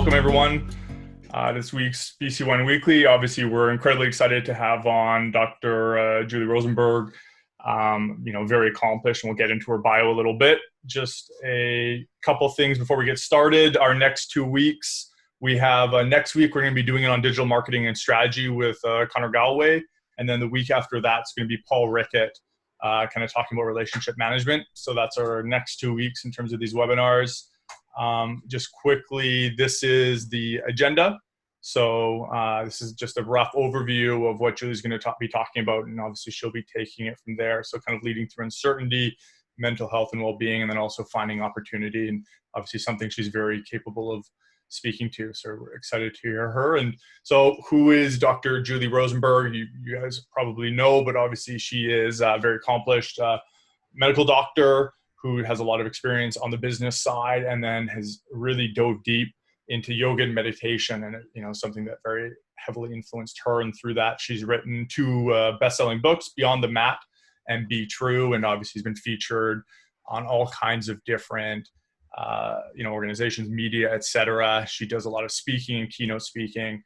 welcome everyone. This week's BC Wine Weekly. Obviously, we're incredibly excited to have on Dr. Julie Rosenberg. Very accomplished, and we'll get into her bio a little bit. Just a couple things before we get started. Our next 2 weeks, we have next week, we're going to be doing it on digital marketing and strategy with Connor Galloway. And then the week after that, it's going to be Paul Rickett, kind of talking about relationship management. So that's our next 2 weeks in terms of these webinars. Just quickly, this is the agenda. So this is just a rough overview of what Julie's going to be talking about, and obviously she'll be taking it from there. So kind of leading through uncertainty, mental health and well-being, and then also finding opportunity, and obviously something she's very capable of speaking to. So we're excited to hear her. And so who is Dr. Julie Rosenberg? You guys probably know, but obviously she is a very accomplished medical doctor who has a lot of experience on the business side, and then has really dove deep into yoga and meditation, and something that very heavily influenced her. And through that, she's written 2 best-selling books, Beyond the Mat and Be True, and obviously has been featured on all kinds of different organizations, media, etc. She does a lot of speaking and keynote speaking,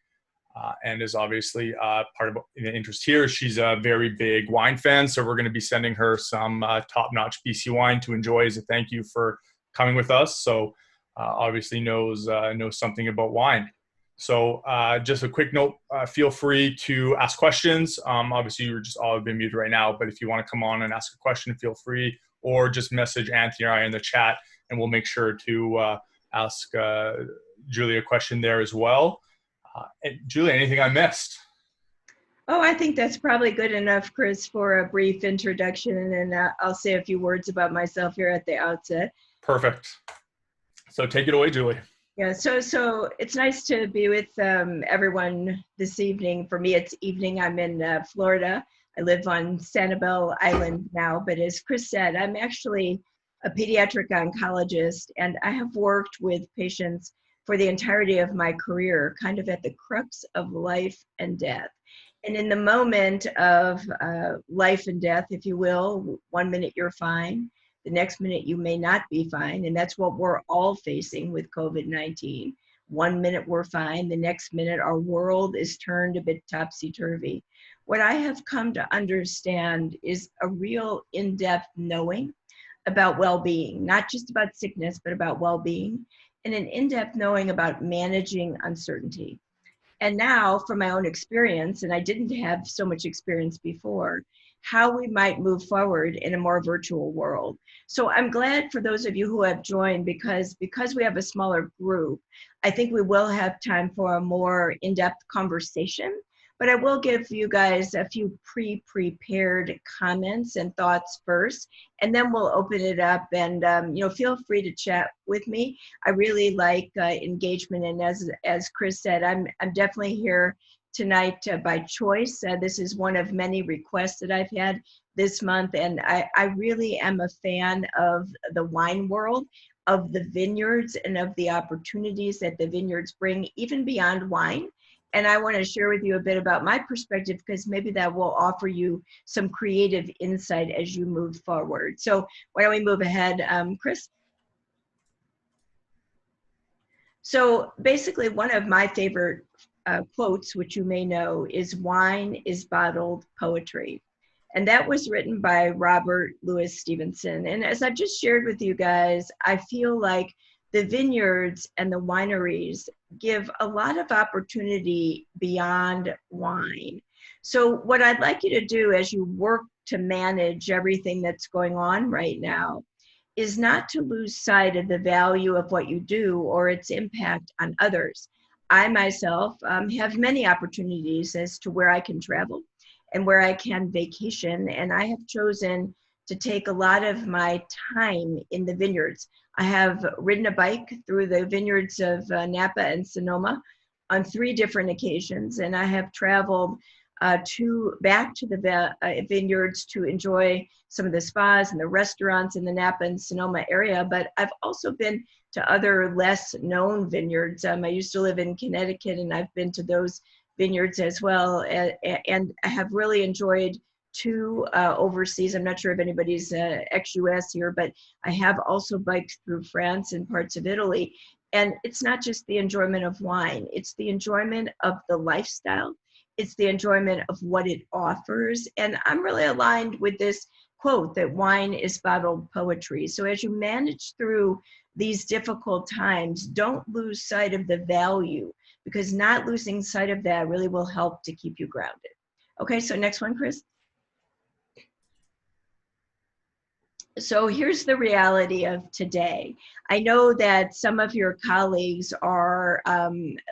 and is obviously part of the interest here. She's a very big wine fan, so we're going to be sending her some top-notch BC wine to enjoy as a thank you for coming with us. So obviously knows something about wine. So just a quick note, feel free to ask questions. Obviously you're just all been muted right now, but if you want to come on and ask a question, feel free, or just message Anthony or I in the chat, and we'll make sure to ask Julie a question there as well. And Julie, anything I missed? Oh, I think that's probably good enough, Chris, for a brief introduction, and I'll say a few words about myself here at the outset. Perfect. So take it away, Julie. Yeah, so it's nice to be with everyone this evening. For me, it's evening. I'm in Florida. I live on Sanibel Island now, but as Chris said, I'm actually a pediatric oncologist, and I have worked with patients for the entirety of my career, kind of at the crux of life and death. And in the moment of life and death, if you will, 1 minute you're fine, the next minute you may not be fine, and that's what we're all facing with COVID-19. 1 minute we're fine, the next minute our world is turned a bit topsy-turvy. What I have come to understand is a real in-depth knowing about well-being, not just about sickness, but about well-being, and an in-depth knowing about managing uncertainty. And now, from my own experience, and I didn't have so much experience before, how we might move forward in a more virtual world. So I'm glad for those of you who have joined, because we have a smaller group, I think we will have time for a more in-depth conversation. But I will give you guys a few pre-prepared comments and thoughts first, and then we'll open it up, and feel free to chat with me. I really like engagement, and as Chris said, I'm definitely here tonight by choice. This is one of many requests that I've had this month, and I really am a fan of the wine world, of the vineyards, and of the opportunities that the vineyards bring, even beyond wine. And I want to share with you a bit about my perspective, because maybe that will offer you some creative insight as you move forward. So why don't we move ahead, Chris? So basically, one of my favorite quotes, which you may know, is "Wine is bottled poetry." And that was written by Robert Louis Stevenson. And as I've just shared with you guys, I feel like the vineyards and the wineries give a lot of opportunity beyond wine. So what I'd like you to do as you work to manage everything that's going on right now is not to lose sight of the value of what you do or its impact on others. I myself have many opportunities as to where I can travel and where I can vacation, and I have chosen to take a lot of my time in the vineyards. I have ridden a bike through the vineyards of Napa and Sonoma on 3 different occasions, and I have traveled back to the vineyards to enjoy some of the spas and the restaurants in the Napa and Sonoma area. But I've also been to other less known vineyards. I used to live in Connecticut, and I've been to those vineyards as well, and I have really enjoyed 2 overseas. I'm not sure if anybody's ex-US here, but I have also biked through France and parts of Italy. And it's not just the enjoyment of wine, it's the enjoyment of the lifestyle. It's the enjoyment of what it offers. And I'm really aligned with this quote that wine is bottled poetry. So as you manage through these difficult times, don't lose sight of the value, because not losing sight of that really will help to keep you grounded. Okay, so next one, Chris. So here's the reality of today. I know that some of your colleagues are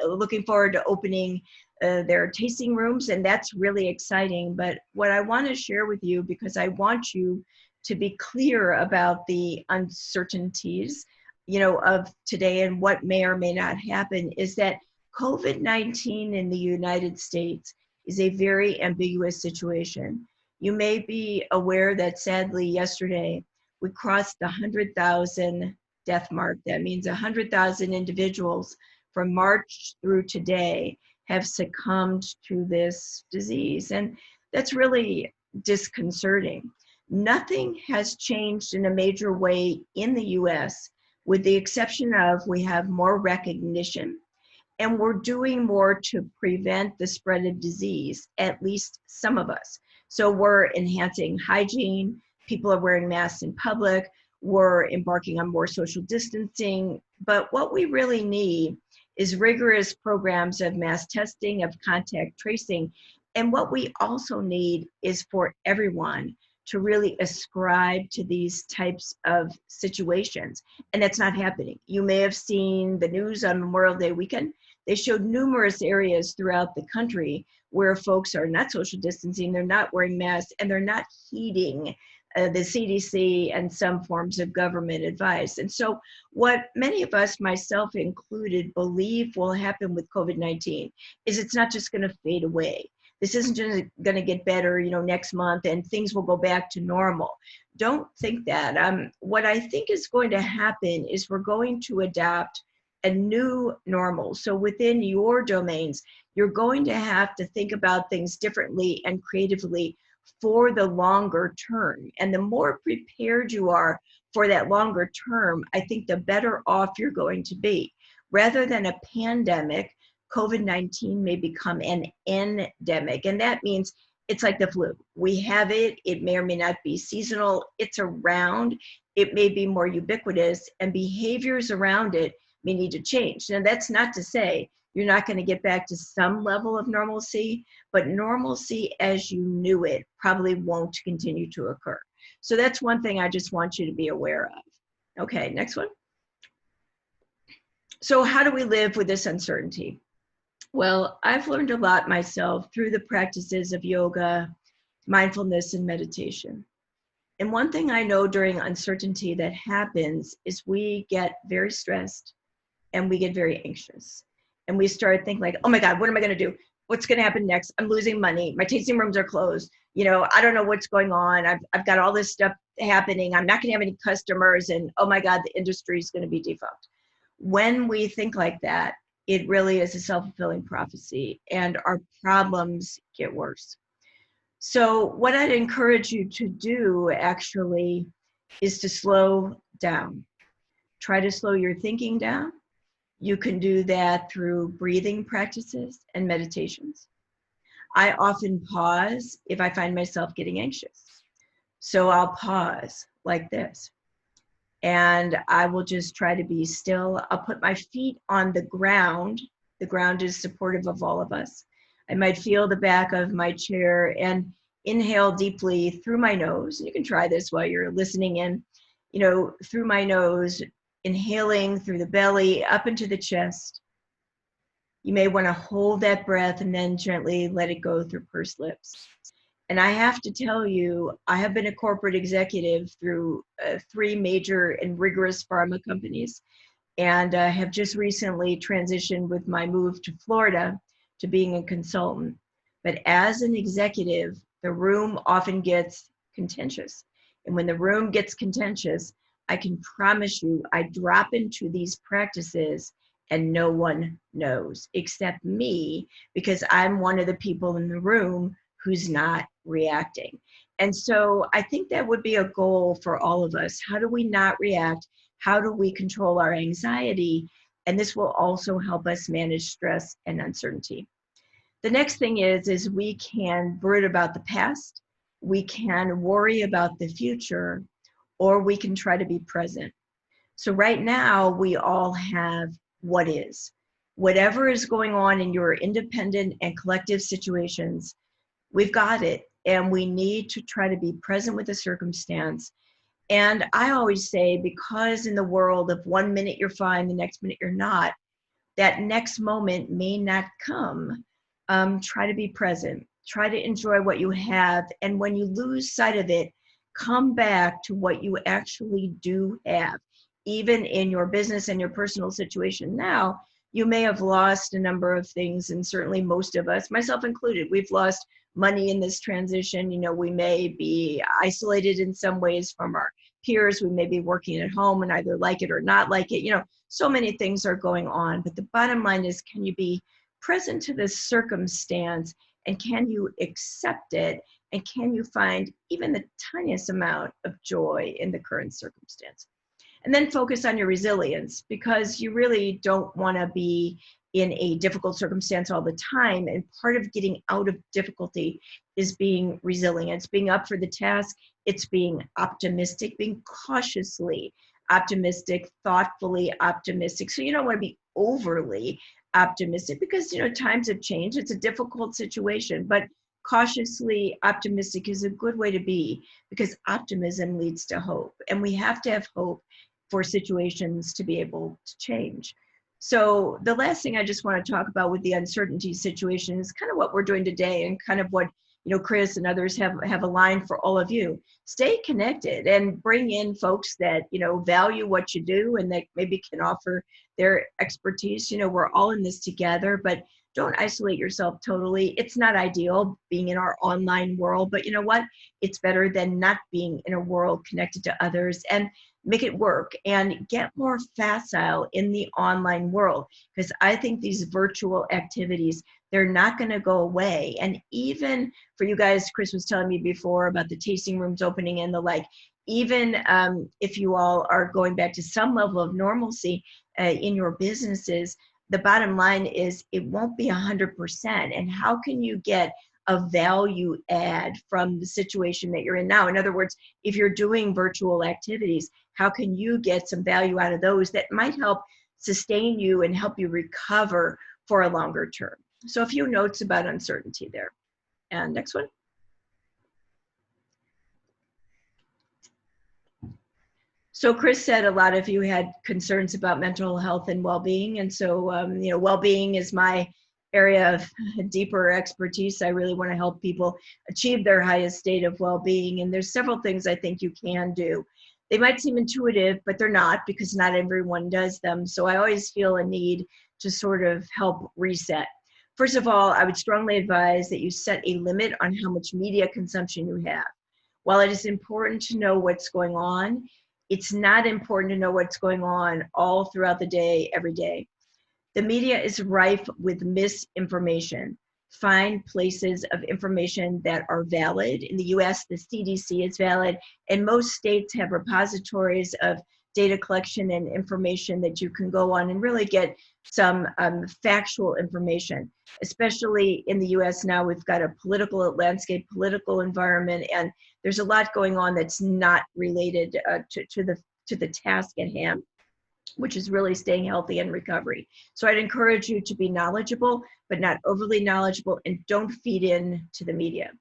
looking forward to opening their tasting rooms, and that's really exciting. But what I want to share with you, because I want you to be clear about the uncertainties, of today and what may or may not happen, is that COVID-19 in the United States is a very ambiguous situation. You may be aware that sadly yesterday, we crossed the 100,000 death mark. That means 100,000 individuals from March through today have succumbed to this disease. And that's really disconcerting. Nothing has changed in a major way in the US, with the exception of we have more recognition and we're doing more to prevent the spread of disease, at least some of us. So we're enhancing hygiene, people are wearing masks in public, we're embarking on more social distancing, but what we really need is rigorous programs of mass testing, of contact tracing, and what we also need is for everyone to really ascribe to these types of situations, and that's not happening. You may have seen the news on Memorial Day weekend. They showed numerous areas throughout the country where folks are not social distancing, they're not wearing masks, and they're not heeding the CDC and some forms of government advice. And so what many of us, myself included, believe will happen with COVID-19 is it's not just gonna fade away. This isn't just gonna get better, next month and things will go back to normal. Don't think that. What I think is going to happen is we're going to adopt a new normal. So within your domains, you're going to have to think about things differently and creatively for the longer term. And the more prepared you are for that longer term, I think the better off you're going to be. Rather than a pandemic, COVID-19 may become an endemic. And that means it's like the flu. We have it, it may or may not be seasonal, it's around, it may be more ubiquitous, and behaviors around it may need to change. Now, that's not to say you're not going to get back to some level of normalcy, but normalcy as you knew it probably won't continue to occur. So that's one thing I just want you to be aware of. Okay, next one. So how do we live with this uncertainty? Well, I've learned a lot myself through the practices of yoga, mindfulness, and meditation. And one thing I know during uncertainty that happens is we get very stressed and we get very anxious. And we start thinking like, oh my God, what am I gonna do? What's gonna happen next? I'm losing money. My tasting rooms are closed. I don't know what's going on. I've got all this stuff happening. I'm not gonna have any customers, and oh my God, the industry is gonna be defunct. When we think like that, it really is a self-fulfilling prophecy and our problems get worse. So what I'd encourage you to do actually is to slow down. Try to slow your thinking down. You can do that through breathing practices and meditations. I often pause if I find myself getting anxious. So I'll pause like this. And I will just try to be still. I'll put my feet on the ground. The ground is supportive of all of us. I might feel the back of my chair and inhale deeply through my nose. You can try this while you're listening in, through my nose, inhaling through the belly, up into the chest. You may want to hold that breath and then gently let it go through pursed lips. And I have to tell you, I have been a corporate executive through 3 major and rigorous pharma companies, and have just recently transitioned with my move to Florida to being a consultant. But as an executive, the room often gets contentious. And when the room gets contentious, I can promise you, I drop into these practices and no one knows except me, because I'm one of the people in the room who's not reacting. And so I think that would be a goal for all of us. How do we not react? How do we control our anxiety? And this will also help us manage stress and uncertainty. The next thing is we can brood about the past, we can worry about the future, or we can try to be present. So right now, we all have what is. Whatever is going on in your independent and collective situations, we've got it. And we need to try to be present with the circumstance. And I always say, because in the world of 1 minute you're fine, the next minute you're not, that next moment may not come. Try to be present. Try to enjoy what you have. And when you lose sight of it, come back to what you actually do have. Even in your business and your personal situation now, you may have lost a number of things, and certainly most of us, myself included, we've lost money in this transition. You know, we may be isolated in some ways from our peers. We may be working at home and either like it or not like it. You know, so many things are going on. But the bottom line is, can you be present to this circumstance, and can you accept it, and can you find even the tiniest amount of joy in the current circumstance? And then focus on your resilience, because you really don't want to be in a difficult circumstance all the time. And part of getting out of difficulty is being resilient. It's being up for the task. It's being optimistic, being cautiously optimistic, thoughtfully optimistic. So you don't want to be overly optimistic, because, you know, times have changed. It's a difficult situation, but cautiously optimistic is a good way to be, because optimism leads to hope. And we have to have hope for situations to be able to change. So the last thing I just want to talk about with the uncertainty situation is kind of what we're doing today, and kind of what, you know, Chris and others have aligned for all of you. Stay connected and bring in folks that, you know, value what you do and that maybe can offer their expertise. You know, we're all in this together, but don't isolate yourself totally. It's not ideal being in our online world, but you know what? It's better than not being in a world connected to others. And make it work and get more facile in the online world, because I think these virtual activities, they're not going to go away. And even for you guys, Chris was telling me before about the tasting rooms opening and the like, even if you all are going back to some level of normalcy in your businesses, the bottom line is it won't be 100%. And how can you get a value add from the situation that you're in now? In other words, if you're doing virtual activities, how can you get some value out of those that might help sustain you and help you recover for a longer term? So a few notes about uncertainty there. And next one. So Chris said a lot of you had concerns about mental health and well-being. And so, you know, well-being is my area of deeper expertise. I really want to help people achieve their highest state of well-being. And there's several things I think you can do. They might seem intuitive, but they're not, because not everyone does them. So I always feel a need to sort of help reset. First of all, I would strongly advise that you set a limit on how much media consumption you have. While it is important to know what's going on, it's not important to know what's going on all throughout the day, every day. The media is rife with misinformation. Find places of information that are valid. In the US, the CDC is valid, and most states have repositories of data collection and information that you can go on and really get some factual information. Especially in the US now, we've got a political landscape, political environment, and there's a lot going on that's not related to the task at hand, which is really staying healthy and recovery. So I'd encourage you to be knowledgeable, but not overly knowledgeable, and don't feed in to the media.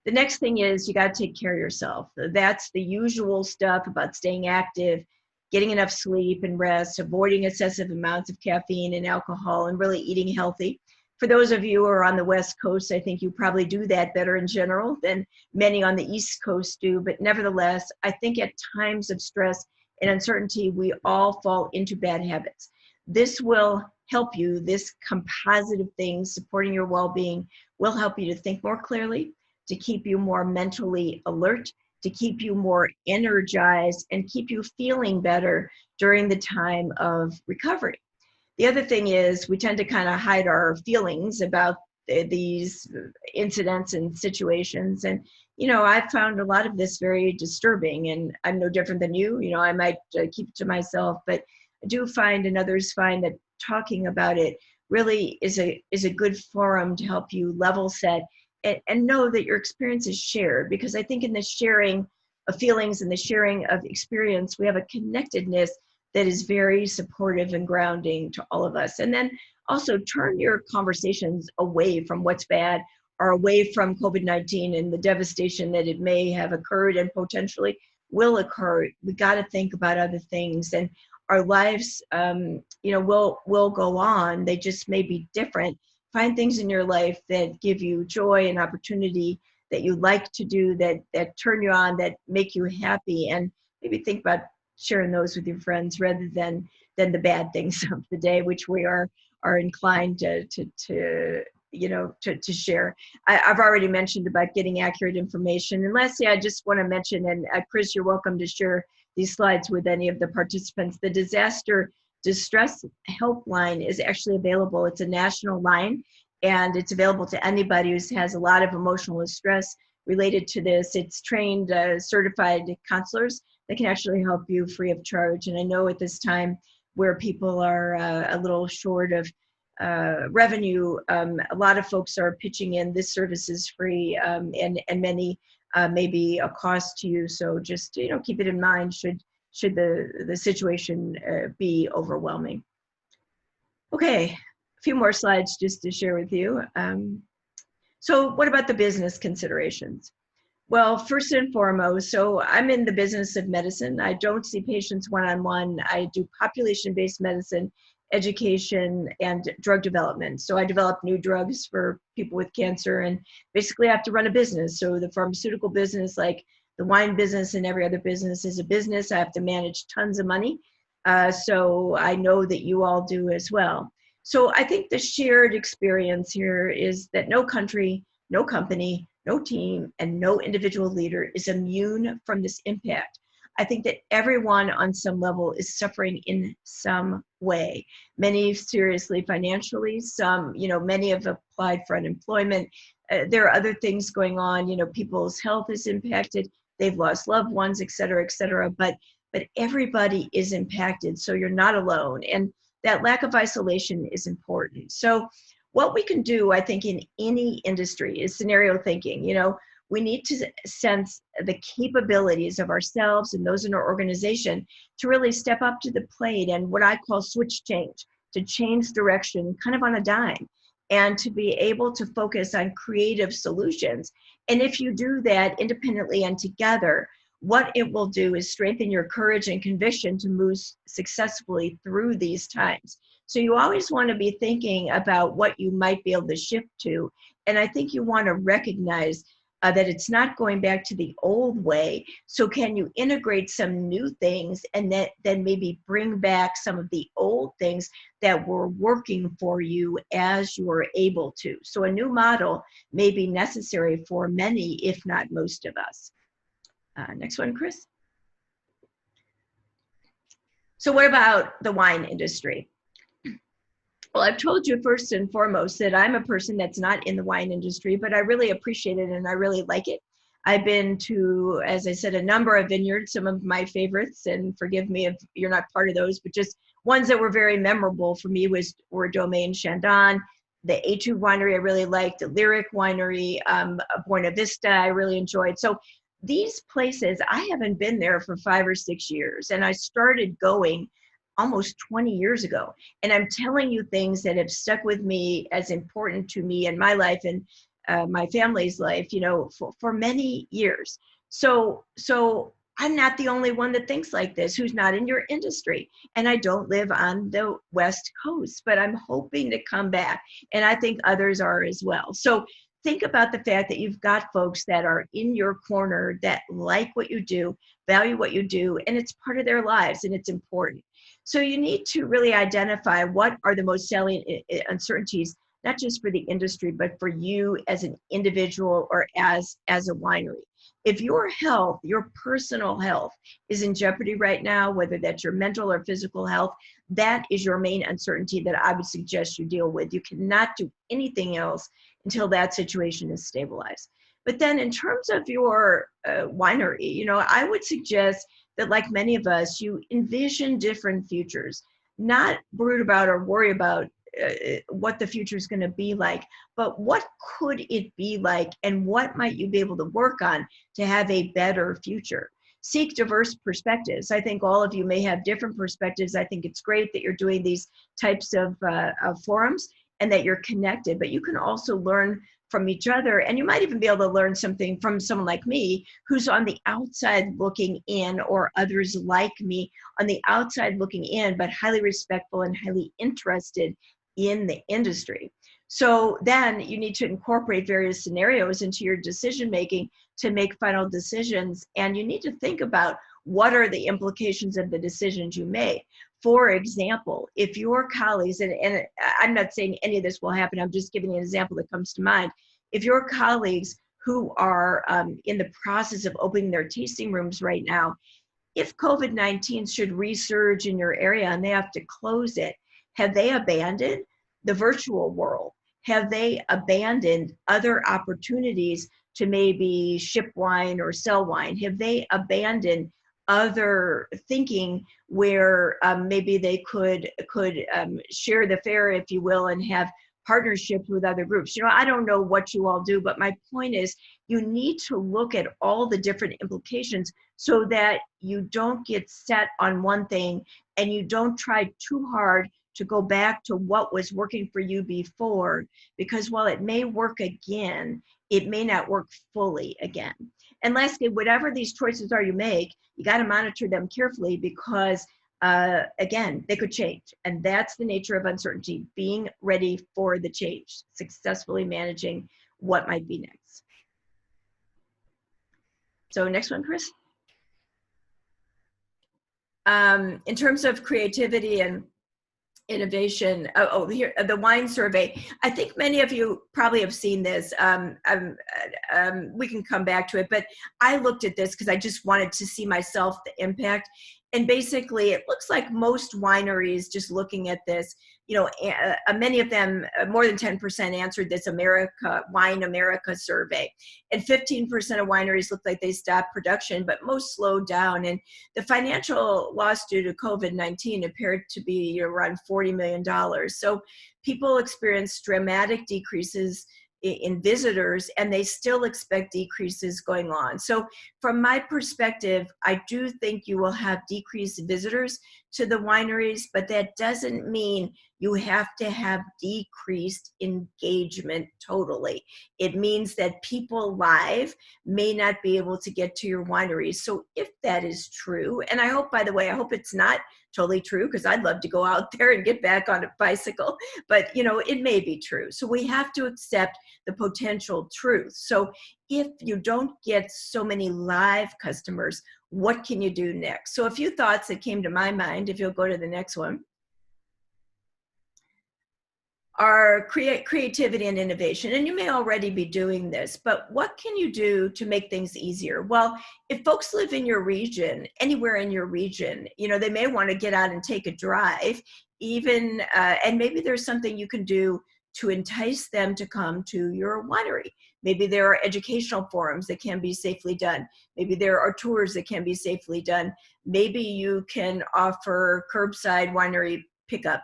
The next thing is you got to take care of yourself. That's the usual stuff about staying active, getting enough sleep and rest, avoiding excessive amounts of caffeine and alcohol, and really eating healthy. For those of you who are on the West Coast, I think you probably do that better in general than many on the East Coast do. But nevertheless, I think at times of stress and uncertainty, we all fall into bad habits. This will help you. This composite of things supporting your well-being will help you to think more clearly, to keep you more mentally alert, to keep you more energized, and keep you feeling better during the time of recovery. The other thing is we tend to kind of hide our feelings about these incidents and situations. And, you know, I've found a lot of this very disturbing, and I'm no different than you. You know, I might keep it to myself, but I do find, and others find, that talking about it really is a good forum to help you level set and know that your experience is shared. Because I think in the sharing of feelings and the sharing of experience, we have a connectedness that is very supportive and grounding to all of us. And then also turn your conversations away from what's bad or away from COVID-19 and the devastation that it may have occurred and potentially will occur. We got to think about other things, and our lives, will go on. They just may be different. Find things in your life that give you joy and opportunity, that you like to do, that turn you on, that make you happy, and maybe think about sharing those with your friends rather than the bad things of the day, which we are inclined to share. I've already mentioned about getting accurate information. And lastly, I just want to mention, and Chris, you're welcome to share these slides with any of the participants. The disaster distress helpline is actually available. It's a national line, and it's available to anybody who has a lot of emotional distress related to this. It's trained, certified counselors that can actually help you free of charge. And I know at this time where people are a little short of revenue, a lot of folks are pitching in. This service is free, and many may be a cost to you. So just keep it in mind should the situation be overwhelming. Okay, a few more slides just to share with you. So what about the business considerations? Well, first and foremost, so I'm in the business of medicine. I don't see patients one-on-one. I do population-based medicine, education, and drug development. So I develop new drugs for people with cancer, and basically I have to run a business. So the pharmaceutical business, like the wine business and every other business, is a business. I have to manage tons of money. So I know that you all do as well. So I think the shared experience here is that no country, no company, no team, and no individual leader is immune from this impact. I think that everyone on some level is suffering in some way. Many seriously financially, some, many have applied for unemployment. There are other things going on, people's health is impacted, they've lost loved ones, et cetera, but everybody is impacted, so you're not alone. And that lack of isolation is important. So what we can do, I think, in any industry is scenario thinking. We need to sense the capabilities of ourselves and those in our organization to really step up to the plate and what I call switch change, to change direction kind of on a dime, and to be able to focus on creative solutions. And if you do that independently and together, what it will do is strengthen your courage and conviction to move successfully through these times. So you always want to be thinking about what you might be able to shift to. And I think you want to recognize that it's not going back to the old way. So can you integrate some new things and then maybe bring back some of the old things that were working for you as you were able to? So a new model may be necessary for many, if not most of us. Next one, Chris. So what about the wine industry? Well, I've told you first and foremost that I'm a person that's not in the wine industry, but I really appreciate it and I really like it. I've been to, as I said, a number of vineyards, some of my favorites, and forgive me if you're not part of those, but just ones that were very memorable for me were Domaine Chandon, the A2 winery I really liked, the Lyric winery, Buena Vista I really enjoyed. So these places, I haven't been there for 5 or 6 years, and I started going almost 20 years ago. And I'm telling you things that have stuck with me as important to me in my life and my family's life, for many years. So I'm not the only one that thinks like this, who's not in your industry. And I don't live on the West Coast, but I'm hoping to come back. And I think others are as well. So think about the fact that you've got folks that are in your corner that like what you do, value what you do, and it's part of their lives and it's important. So you need to really identify what are the most salient uncertainties, not just for the industry, but for you as an individual or as a winery. If your health, your personal health is in jeopardy right now, whether that's your mental or physical health, that is your main uncertainty that I would suggest you deal with. You cannot do anything else until that situation is stabilized. But then in terms of your winery, I would suggest that, like many of us, you envision different futures, not brood about or worry about what the future is going to be like, but what could it be like, and what might you be able to work on to have a better future? Seek diverse perspectives. I think all of you may have different perspectives. I think it's great that you're doing these types of forums and that you're connected, but you can also learn from each other, and you might even be able to learn something from someone like me who's on the outside looking in, or others like me on the outside looking in, but highly respectful and highly interested in the industry. So then you need to incorporate various scenarios into your decision making to make final decisions, and you need to think about what are the implications of the decisions you make. For example, if your colleagues, and I'm not saying any of this will happen, I'm just giving you an example that comes to mind. If your colleagues who are in the process of opening their tasting rooms right now, if COVID-19 should resurge in your area and they have to close it, have they abandoned the virtual world? Have they abandoned other opportunities to maybe ship wine or sell wine? Have they abandoned other thinking where maybe they could share the fare, if you will, and have partnerships with other groups? You know, I don't know what you all do, but my point is you need to look at all the different implications so that you don't get set on one thing and you don't try too hard to go back to what was working for you before, because while it may work again, it may not work fully again. And lastly, whatever these choices are you make, you got to monitor them carefully, because again, they could change. And that's the nature of uncertainty, being ready for the change, successfully managing what might be next. So next one, Chris. In terms of creativity and innovation, here, the wine survey. I think many of you probably have seen this. We can come back to it, but I looked at this because I just wanted to see myself the impact. And basically, it looks like most wineries, just looking at this, you know, many of them, more than 10% answered this Wine America survey. And 15% of wineries looked like they stopped production, but most slowed down. And the financial loss due to COVID-19 appeared to be around $40 million. So people experienced dramatic decreases in visitors, and they still expect decreases going on. So from my perspective, I do think you will have decreased visitors to the wineries, but that doesn't mean you have to have decreased engagement totally. It means that people live may not be able to get to your wineries. So if that is true, and I hope, by the way, I hope it's not totally true, because I'd love to go out there and get back on a bicycle, but you know, it may be true. So we have to accept the potential truth. So if you don't get so many live customers, what can you do next? So a few thoughts that came to my mind, if you'll go to the next one, are creativity and innovation. And you may already be doing this, but what can you do to make things easier? Well, if folks live in your region, anywhere in your region, you know, they may want to get out and take a drive, even, and maybe there's something you can do to entice them to come to your winery. Maybe there are educational forums that can be safely done. Maybe there are tours that can be safely done. Maybe you can offer curbside winery pickup.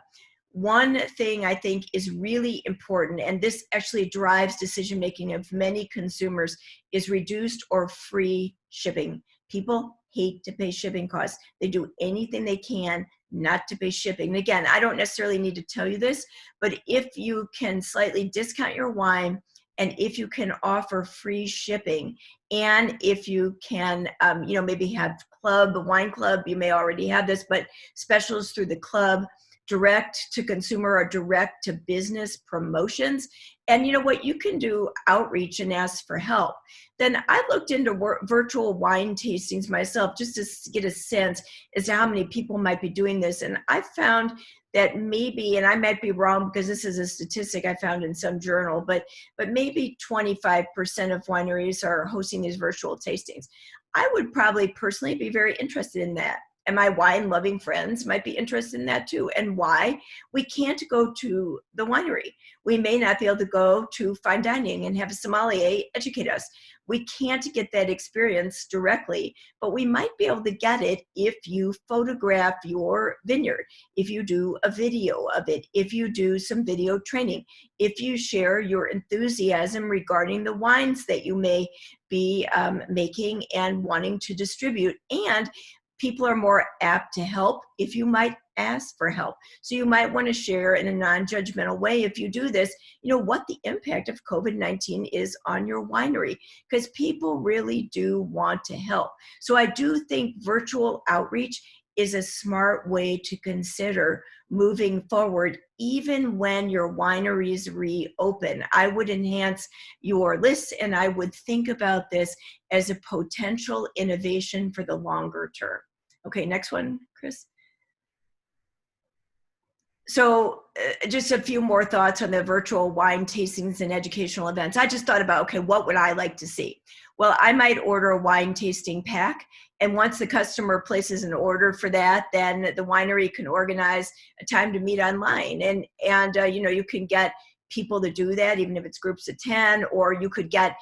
One thing I think is really important, and this actually drives decision-making of many consumers, is reduced or free shipping. People hate to pay shipping costs. They do anything they can not to pay shipping. And again, I don't necessarily need to tell you this, but if you can slightly discount your wine, and if you can offer free shipping, and if you can, you know, maybe have wine club, you may already have this, but specials through the club, direct to consumer or direct to business promotions. And you know what, you can do outreach and ask for help. Then I looked into virtual wine tastings myself, just to get a sense as to how many people might be doing this. And I found that maybe, and I might be wrong because this is a statistic I found in some journal, but maybe 25% of wineries are hosting these virtual tastings. I would probably personally be very interested in that. And my wine-loving friends might be interested in that too. And why? We can't go to the winery. We may not be able to go to fine dining and have a sommelier educate us. We can't get that experience directly, but we might be able to get it if you photograph your vineyard, if you do a video of it, if you do some video training, if you share your enthusiasm regarding the wines that you may be making and wanting to distribute. And people are more apt to help if you might ask for help. So you might want to share in a non-judgmental way, if you do this, what the impact of COVID-19 is on your winery, because people really do want to help. So I do think virtual outreach is a smart way to consider moving forward, even when your wineries reopen. I would enhance your lists, and I would think about this as a potential innovation for the longer term. Okay, next one, Chris. So just a few more thoughts on the virtual wine tastings and educational events. I just thought about, okay, what would I like to see? Well, I might order a wine tasting pack. And once the customer places an order for that, then the winery can organize a time to meet online. And you can get people to do that, even if it's groups of 10, or you could get,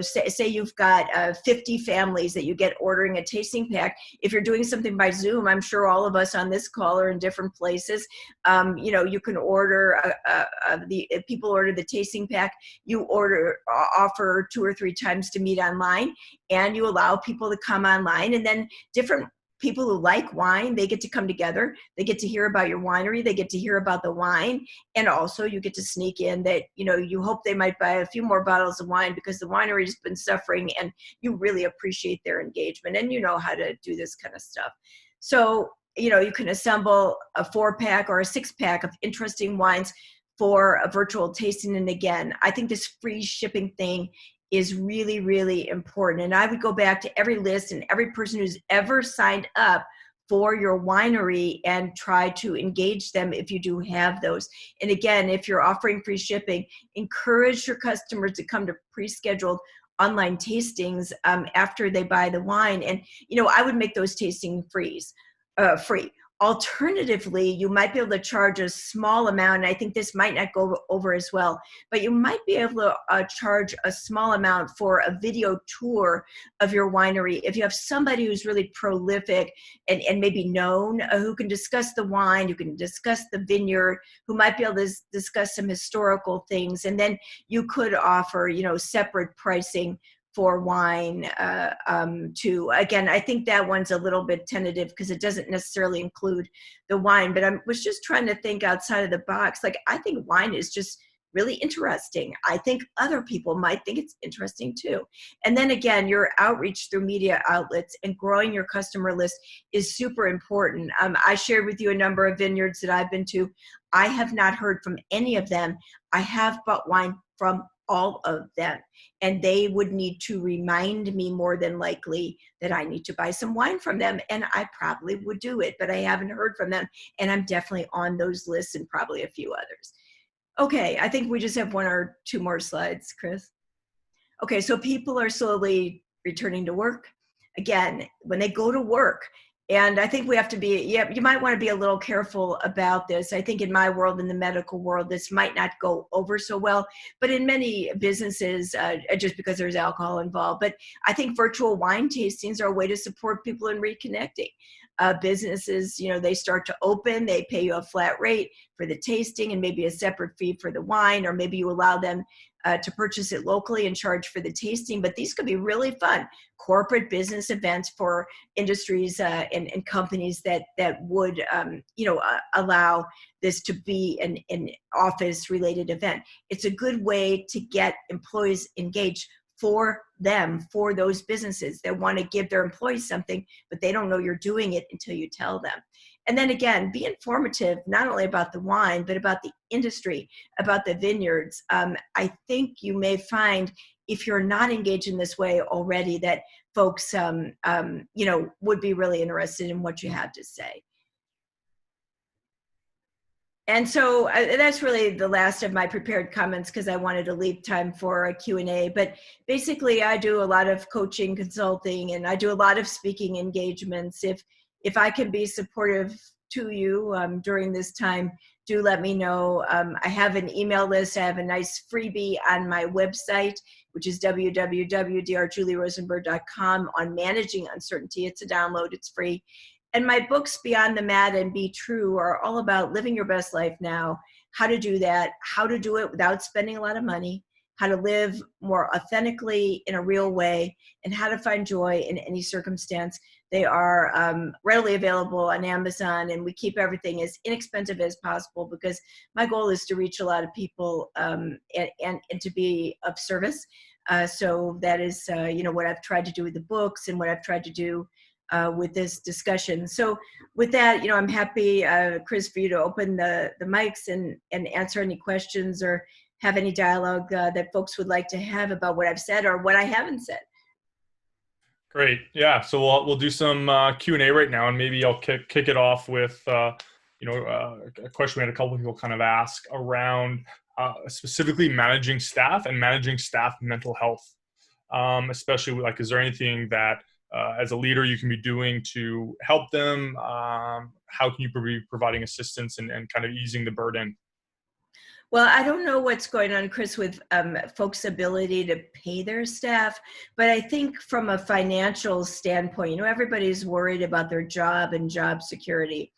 say you've got 50 families that you get ordering a tasting pack. If you're doing something by Zoom, I'm sure all of us on this call are in different places. You can order, if people order the tasting pack, you offer 2 or 3 times to meet online, and you allow people to come online, and then different people who like wine, they get to come together. They get to hear about your winery. They get to hear about the wine. And also you get to sneak in that, you hope they might buy a few more bottles of wine because the winery's been suffering, and you really appreciate their engagement, and you know how to do this kind of stuff. So, you can assemble a 4-pack or a 6-pack of interesting wines for a virtual tasting. And again, I think this free shipping thing is really, really important. And I would go back to every list and every person who's ever signed up for your winery and try to engage them if you do have those. And again, if you're offering free shipping, encourage your customers to come to pre-scheduled online tastings after they buy the wine. And, I would make those tasting free. Alternatively, you might be able to charge a small amount, and I think this might not go over as well, but you might be able to charge a small amount for a video tour of your winery. If you have somebody who's really prolific and maybe known, who can discuss the wine, who can discuss the vineyard, who might be able to discuss some historical things, and then you could offer, separate pricing for wine too. Again, I think that one's a little bit tentative because it doesn't necessarily include the wine, but I was just trying to think outside of the box. Like, I think wine is just really interesting. I think other people might think it's interesting too. And then again, your outreach through media outlets and growing your customer list is super important. I shared with you a number of vineyards that I've been to. I have not heard from any of them. I have bought wine from all of them, and they would need to remind me more than likely that I need to buy some wine from them, and I probably would do it, but I haven't heard from them, and I'm definitely on those lists and probably a few others. Okay, I think we just have 1 or 2 more slides, Chris. Okay, so people are slowly returning to work. Again, when they go to work, and I think we have to be, you might want to be a little careful about this. I think in my world, in the medical world, this might not go over so well, but in many businesses, just because there's alcohol involved. But I think virtual wine tastings are a way to support people in reconnecting. Businesses, they start to open, they pay you a flat rate for the tasting and maybe a separate fee for the wine, or maybe you allow them to purchase it locally and charge for the tasting. But these could be really fun corporate business events for industries and companies that would allow this to be an office related event. It's a good way to get employees engaged for them, for those businesses that want to give their employees something, but they don't know you're doing it until you tell them. And then again, be informative, not only about the wine, but about the industry, about the vineyards. I think you may find, if you're not engaged in this way already, that folks, would be really interested in what you have to say. And so that's really the last of my prepared comments, because I wanted to leave time for a Q&A. But basically, I do a lot of coaching, consulting, and I do a lot of speaking engagements. If I can be supportive to you during this time, do let me know. I have an email list. I have a nice freebie on my website, which is www.drjulierosenberg.com, on managing uncertainty. It's a download, it's free. And my books, Beyond the Mad and Be True, are all about living your best life now, how to do that, how to do it without spending a lot of money, how to live more authentically in a real way, and how to find joy in any circumstance. They are readily available on Amazon, and we keep everything as inexpensive as possible because my goal is to reach a lot of people and to be of service. So that is, what I've tried to do with the books and what I've tried to do with this discussion. So with that, I'm happy, Chris, for you to open the mics and answer any questions or have any dialogue that folks would like to have about what I've said or what I haven't said. Great. Yeah. So we'll do some Q&A right now, and maybe I'll kick it off with a question we had a couple of people kind of ask around specifically managing staff and managing staff mental health, especially is there anything that as a leader you can be doing to help them? How can you be providing assistance and kind of easing the burden? Well, I don't know what's going on, Chris, with folks' ability to pay their staff, but I think from a financial standpoint, everybody's worried about their job and job security.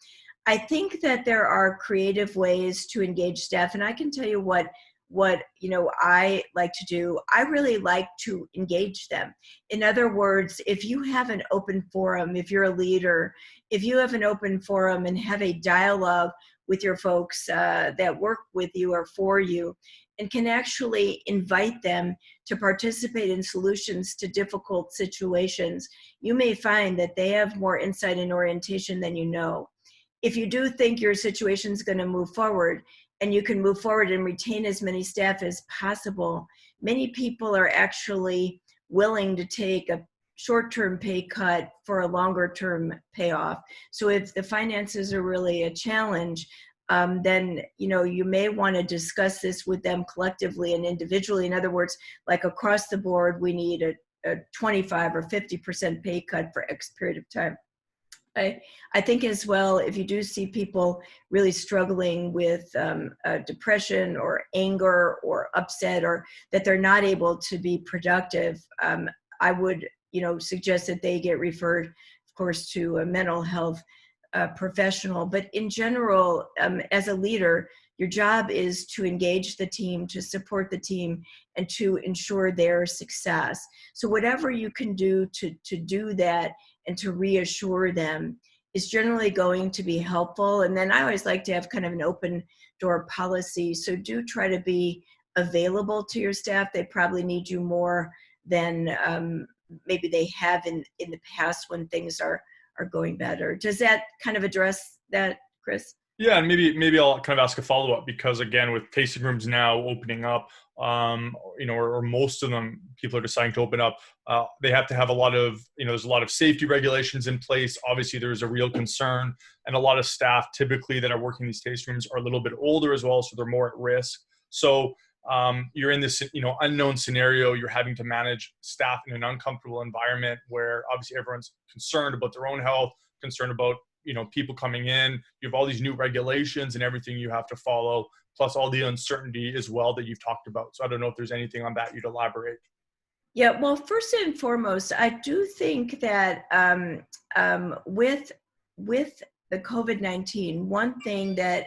I think that there are creative ways to engage staff, and I can tell you what I like to do. I really like to engage them. In other words, if you have an open forum, if you're a leader, if you have an open forum and have a dialogue with your folks that work with you or for you, and can actually invite them to participate in solutions to difficult situations, you may find that they have more insight and orientation than you know. If you do think your situation is going to move forward, and you can move forward and retain as many staff as possible, many people are actually willing to take a short-term pay cut for a longer-term payoff. So if the finances are really a challenge, then you may want to discuss this with them collectively and individually. In other words, like across the board, we need a 25 or 50% pay cut for X period of time. I think as well, if you do see people really struggling with depression or anger or upset, or that they're not able to be productive, I would suggest that they get referred, of course, to a mental health professional. But in general, as a leader, your job is to engage the team, to support the team, and to ensure their success. So whatever you can do to do that and to reassure them is generally going to be helpful. And then I always like to have kind of an open door policy. So do try to be available to your staff. They probably need you more than maybe they have in the past when things are going better. Does that kind of address that, Chris? Yeah, and maybe I'll kind of ask a follow-up, because again, with tasting rooms now opening up, or most of them, people are deciding to open up, they have to have a lot of, there's a lot of safety regulations in place. Obviously, there's a real concern, and a lot of staff typically that are working these tasting rooms are a little bit older as well, so they're more at risk. So you're in this, unknown scenario. You're having to manage staff in an uncomfortable environment where obviously everyone's concerned about their own health, concerned about people coming in. You have all these new regulations and everything you have to follow, plus all the uncertainty as well that you've talked about. So I don't know if there's anything on that you'd elaborate. Yeah, well, first and foremost, I do think that with the COVID-19, one thing that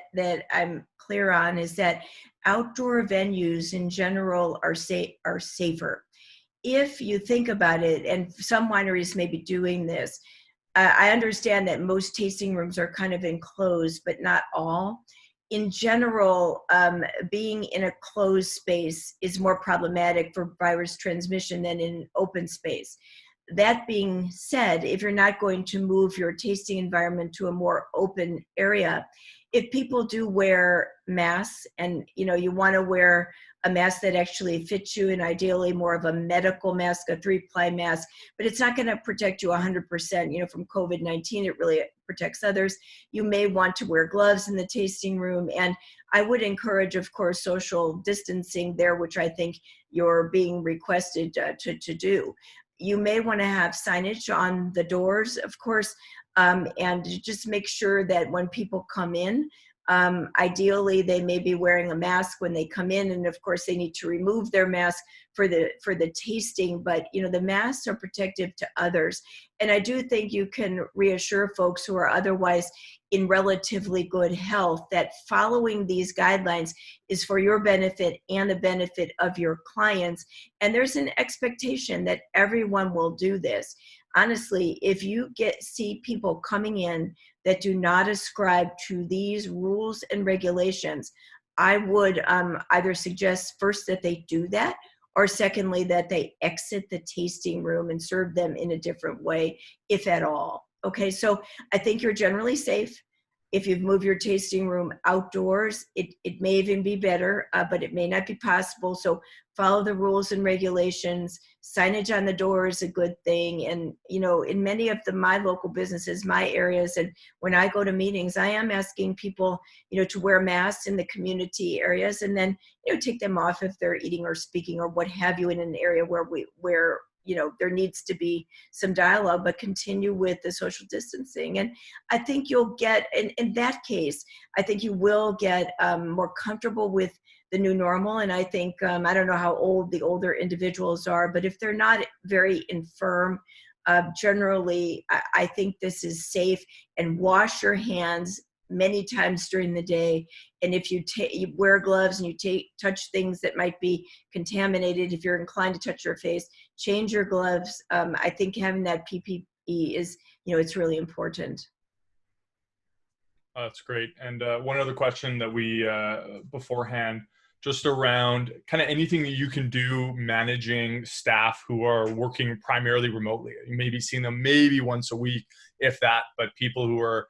I'm clear on is that outdoor venues in general are safer. If you think about it, and some wineries may be doing this, I understand that most tasting rooms are kind of enclosed, but not all. In general, being in a closed space is more problematic for virus transmission than in open space. That being said, if you're not going to move your tasting environment to a more open area, if people do wear masks, and you want to wear a mask that actually fits you, and ideally more of a medical mask, a 3-ply mask, but it's not going to protect you 100%, from COVID-19. It really protects others. You may want to wear gloves in the tasting room, and I would encourage, of course, social distancing there, which I think you're being requested to do. You may want to have signage on the doors, of course, and just make sure that when people come in, Ideally, they may be wearing a mask when they come in, and of course, they need to remove their mask for the tasting. But the masks are protective to others, and I do think you can reassure folks who are otherwise in relatively good health that following these guidelines is for your benefit and the benefit of your clients. And there's an expectation that everyone will do this. Honestly, if you see people coming in that do not ascribe to these rules and regulations, I would either suggest first that they do that, or secondly, that they exit the tasting room and serve them in a different way, if at all. Okay, so I think you're generally safe. If you've moved your tasting room outdoors, it may even be better, but it may not be possible. So follow the rules and regulations. Signage on the door is a good thing. And, in many of my local businesses, my areas, and when I go to meetings, I am asking people, to wear masks in the community areas, and then, take them off if they're eating or speaking or what have you in an area where there needs to be some dialogue, but continue with the social distancing. And I think you'll get, in that case, I think you will get more comfortable with the new normal. And I think, I don't know how old the older individuals are, but if they're not very infirm, generally, I think this is safe. And wash your hands many times during the day. And if you wear gloves and you touch things that might be contaminated, if you're inclined to touch your face, change your gloves. I think having that PPE is, it's really important. That's great. And one other question that we beforehand, just around kind of anything that you can do managing staff who are working primarily remotely. You may be seeing them maybe once a week, if that, but people who are,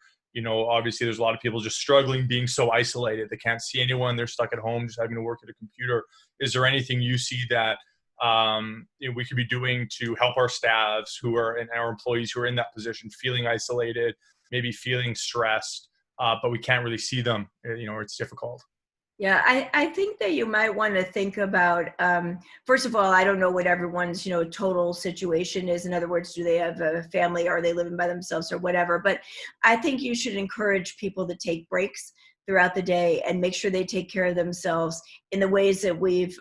obviously there's a lot of people just struggling, being so isolated. They can't see anyone. They're stuck at home, just having to work at a computer. Is there anything you see that we could be doing to help our staffs and our employees who are in that position, feeling isolated, maybe feeling stressed, but we can't really see them, it's difficult? Yeah, I think that you might want to think about, first of all, I don't know what everyone's, total situation is. In other words, do they have a family? Are they living by themselves or whatever? But I think you should encourage people to take breaks throughout the day and make sure they take care of themselves in the ways that we've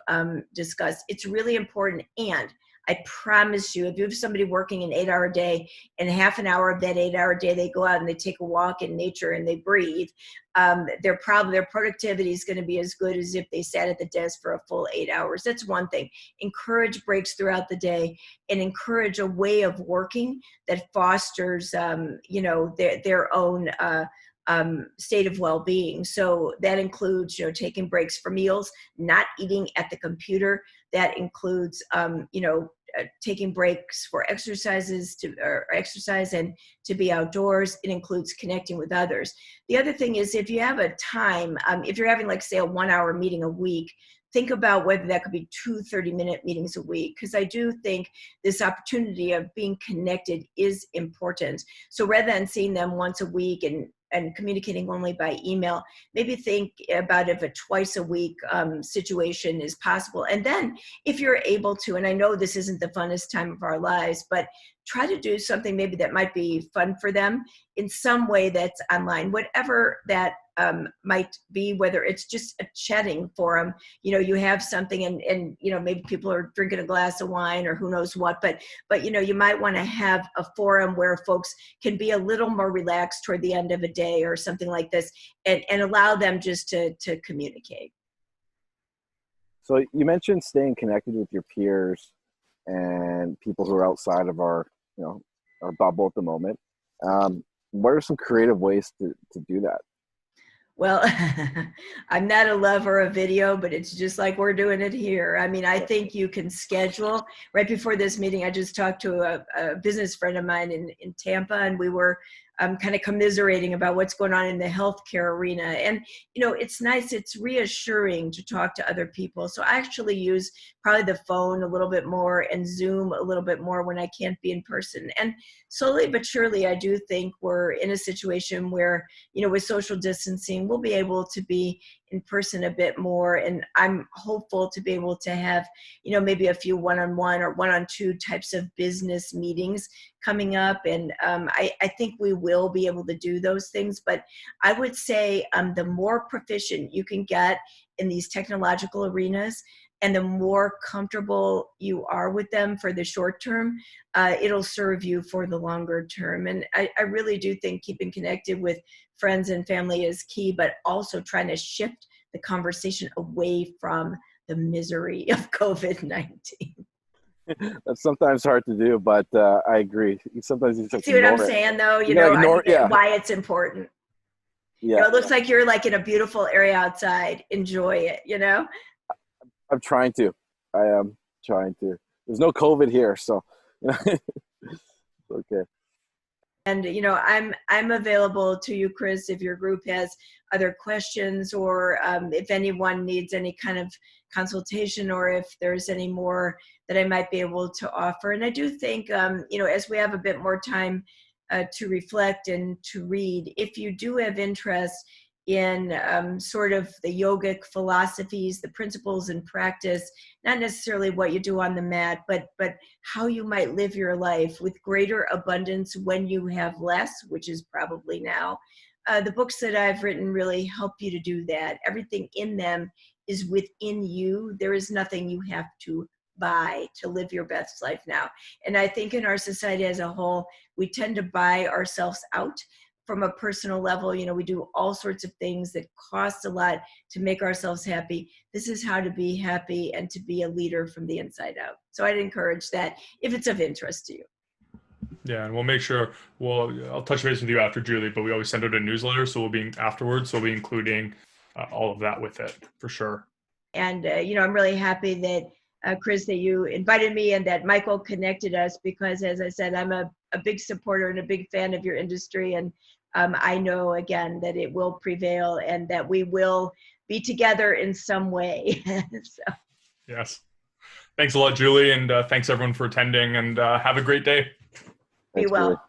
discussed. It's really important. And I promise you, if you have somebody working an 8-hour day and half an hour of that 8-hour day, they go out and they take a walk in nature and they breathe, their productivity is going to be as good as if they sat at the desk for a full 8 hours. That's one thing. Encourage breaks throughout the day and encourage a way of working that fosters, their own state of well-being. So that includes, taking breaks for meals, not eating at the computer. That includes, taking breaks for exercise and to be outdoors. It includes connecting with others. The other thing is, if you have a time, if you're having, like, say, a 1-hour meeting a week, think about whether that could be 2 30-minute meetings a week, because I do think this opportunity of being connected is important. So rather than seeing them once a week and communicating only by email, maybe think about if a twice a week situation is possible. And then if you're able to, and I know this isn't the funnest time of our lives, but try to do something maybe that might be fun for them in some way that's online, whatever that might be, whether it's just a chatting forum, you have something and maybe people are drinking a glass of wine or who knows what, but you might want to have a forum where folks can be a little more relaxed toward the end of a day or something like this, and allow them just to communicate. So you mentioned staying connected with your peers and people who are outside of our bubble at the moment. What are some creative ways to do that? Well, I'm not a lover of video, but it's just like we're doing it here. I mean, I think you can schedule. Right before this meeting, I just talked to a business friend of mine in Tampa, and we were kind of commiserating about what's going on in the healthcare arena. And, it's nice, it's reassuring to talk to other people. So I actually use probably the phone a little bit more and Zoom a little bit more when I can't be in person. And slowly but surely, I do think we're in a situation where, with social distancing, we'll be able to be in person a bit more. And I'm hopeful to be able to have, maybe a few one-on-one or one-on-two types of business meetings coming up. And I think we will be able to do those things. But I would say the more proficient you can get in these technological arenas, and the more comfortable you are with them for the short term, it'll serve you for the longer term. And I really do think keeping connected with friends and family is key, but also trying to shift the conversation away from the misery of COVID-19. That's sometimes hard to do, but I agree. Sometimes you just See what I'm ignore it. saying, though? Ignore, I get why it's important. Yeah. It looks like you're like in a beautiful area outside. Enjoy it, I'm trying to. I am trying to. There's no COVID here, so okay. And I'm available to you, Chris, if your group has other questions, or if anyone needs any kind of consultation, or if there's any more that I might be able to offer. And I do think, as we have a bit more time to reflect and to read, if you do have interest in sort of the yogic philosophies, the principles and practice, not necessarily what you do on the mat, but how you might live your life with greater abundance when you have less, which is probably now. The books that I've written really help you to do that. Everything in them is within you. There is nothing you have to buy to live your best life now. And I think in our society as a whole, we tend to buy ourselves out. From a personal level, we do all sorts of things that cost a lot to make ourselves happy. This is how to be happy and to be a leader from the inside out. So I'd encourage that if it's of interest to you. Yeah, and we'll make sure I'll touch base with you after, Julie, but we always send out a newsletter, so we'll be afterwards, so we'll be including all of that with it for sure. And I'm really happy that Chris, that you invited me and that Michael connected us, because as I said, I'm a big supporter and a big fan of your industry. And I know, again, that it will prevail and that we will be together in some way. So. Yes. Thanks a lot, Julie. And thanks everyone for attending, and have a great day. Be well.